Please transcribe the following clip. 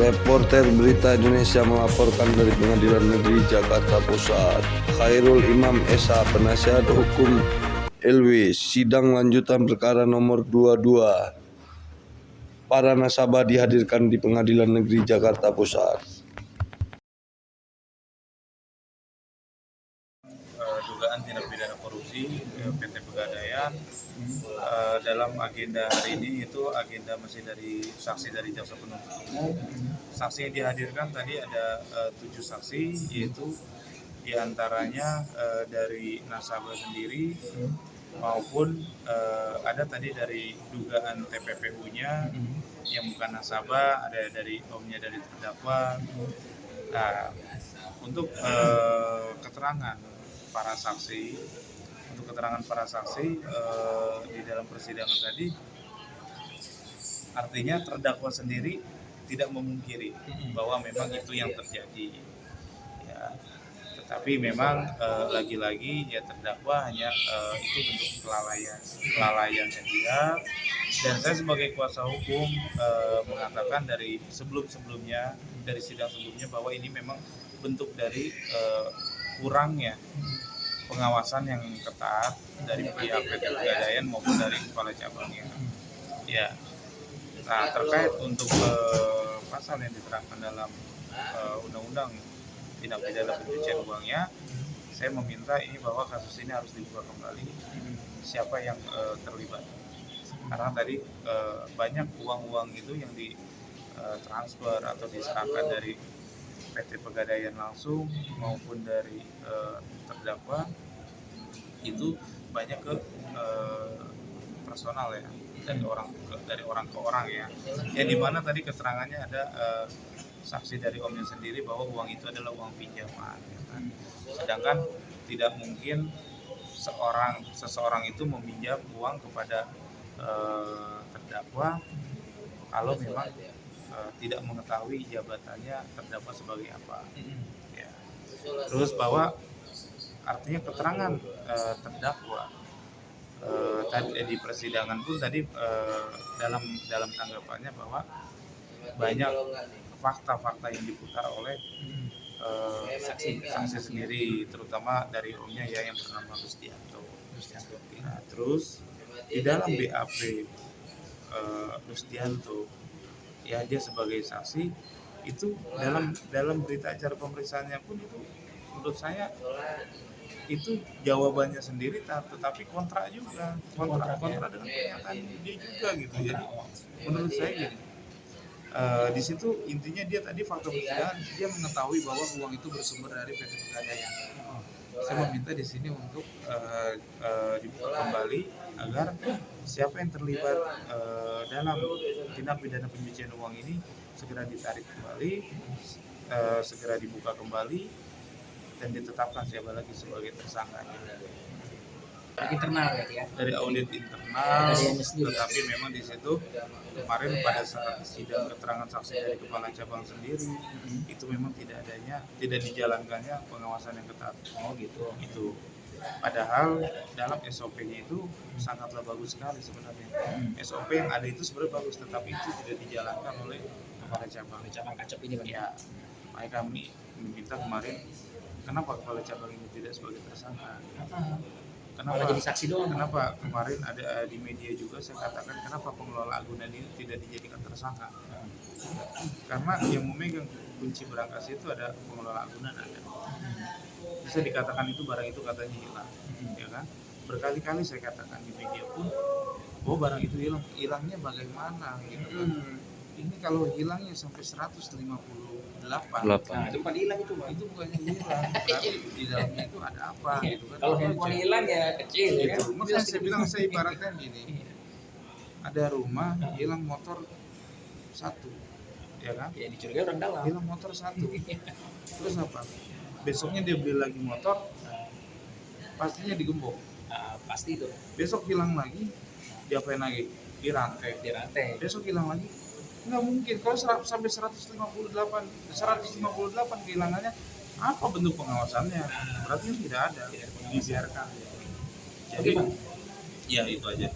Reporter Berita Indonesia melaporkan dari Pengadilan Negeri Jakarta Pusat. Khairul Imam Esa, penasihat hukum LW, sidang lanjutan perkara nomor 22. Para nasabah dihadirkan di Pengadilan Negeri Jakarta Pusat. Dugaan tindak pidana korupsi PT Pegadaian. Dalam agenda hari ini itu agenda masih dari saksi dari jaksa penuntut umum. Saksi yang dihadirkan tadi ada 7 saksi, yaitu diantaranya dari nasabah sendiri maupun ada tadi dari dugaan TPPU-nya yang bukan nasabah, ada dari omnya dari terdakwa. Nah, untuk keterangan para saksi, di dalam persidangan tadi, artinya terdakwa sendiri tidak memungkiri bahwa memang itu yang terjadi, ya. Tetapi memang lagi-lagi ya terdakwa hanya itu bentuk kelalaiannya dia. Dan saya sebagai kuasa hukum mengatakan dari sebelumnya dari sidang sebelumnya bahwa ini memang bentuk dari kurangnya pengawasan yang ketat dari pihak PT Pegadaian maupun dari kepala cabangnya. Ya. Nah, terkait untuk pasal yang diterapkan dalam undang-undang tindak pidana pencucian uangnya, saya meminta ini bahwa kasus ini harus dibuka kembali siapa yang terlibat. Karena tadi banyak uang-uang itu yang ditransfer atau diserahkan dari PT Pegadaian langsung maupun dari terdakwa, itu banyak ke personal ya, dari orang ke orang ya. Yang dimana tadi keterangannya ada saksi dari omnya sendiri bahwa uang itu adalah uang pinjaman, ya kan? Sedangkan tidak mungkin seseorang itu meminjam uang kepada terdakwa kalau memang tidak mengetahui jabatannya terdakwa sebagai apa. Ya. Terus bahwa artinya keterangan terdakwa tadi di persidangan pun tadi dalam tanggapannya bahwa banyak fakta-fakta yang diputar oleh saksi sendiri, terutama dari omnya ya yang bernama Rustianto. Nah, terus di dalam BAP Rustianto, ya dia sebagai saksi itu dalam berita acara pemeriksaannya pun itu menurut saya itu jawabannya sendiri tetapi kontra dengan pernyataan dia juga gitu. Jadi menurut saya gini, di situ intinya dia tadi fakta persidangan dia mengetahui bahwa uang itu bersumber dari PT Pegadaian. Saya meminta di sini untuk dibuka kembali agar siapa yang terlibat dalam tindak pidana pencucian uang ini segera ditarik kembali, segera dibuka kembali, dan ditetapkan siapa lagi sebagai tersangkanya. Internal ya? Dari audit internal, tetapi memang di situ kemarin pada saat sidang keterangan saksi dari kepala cabang sendiri itu memang tidak dijalankannya pengawasan yang ketat. Oh gitu. Itu padahal dalam SOP-nya itu sangatlah bagus sekali sebenarnya. SOP yang ada itu sebenarnya bagus, tetapi itu tidak dijalankan oleh kepala cabang kacap ini kan ya. Makanya kami meminta kemarin, kenapa kepala cabang ini tidak sebagai tersangka? Kenapa jadi saksi doang? Kenapa kemarin ada di media juga saya katakan kenapa pengelola agunan ini tidak dijadikan tersangka? Karena yang memegang kunci berangkas itu ada pengelola agunan ada. Bisa dikatakan itu barang itu katanya hilang, ya kan? Berkali-kali saya katakan di media pun, bahwa barang itu hilangnya bagaimana? Gitu kan? Ini kalau hilangnya sampai 158. Nah, itu bukan hilang itu, Bang. Itu bukannya hilang, tapi di dalamnya itu ada apa gitu kan. Kalau handphone hilang ya kecil ya kan. Makanya saya bilang, saya ibaratkan gini. Ada rumah hilang motor 1, ya kan? Ya dicurigai orang dalam. Hilang motor 1. Terus apa? Besoknya dia beli lagi motor, pastinya digembok. Pasti itu. Besok hilang lagi, diapain lagi? Dirantai. Besok hilang lagi. Nggak mungkin, kalau sampai 158 kehilangannya, apa bentuk pengawasannya? Berarti tidak ada, dibiarkan. Jadi, ya itu aja.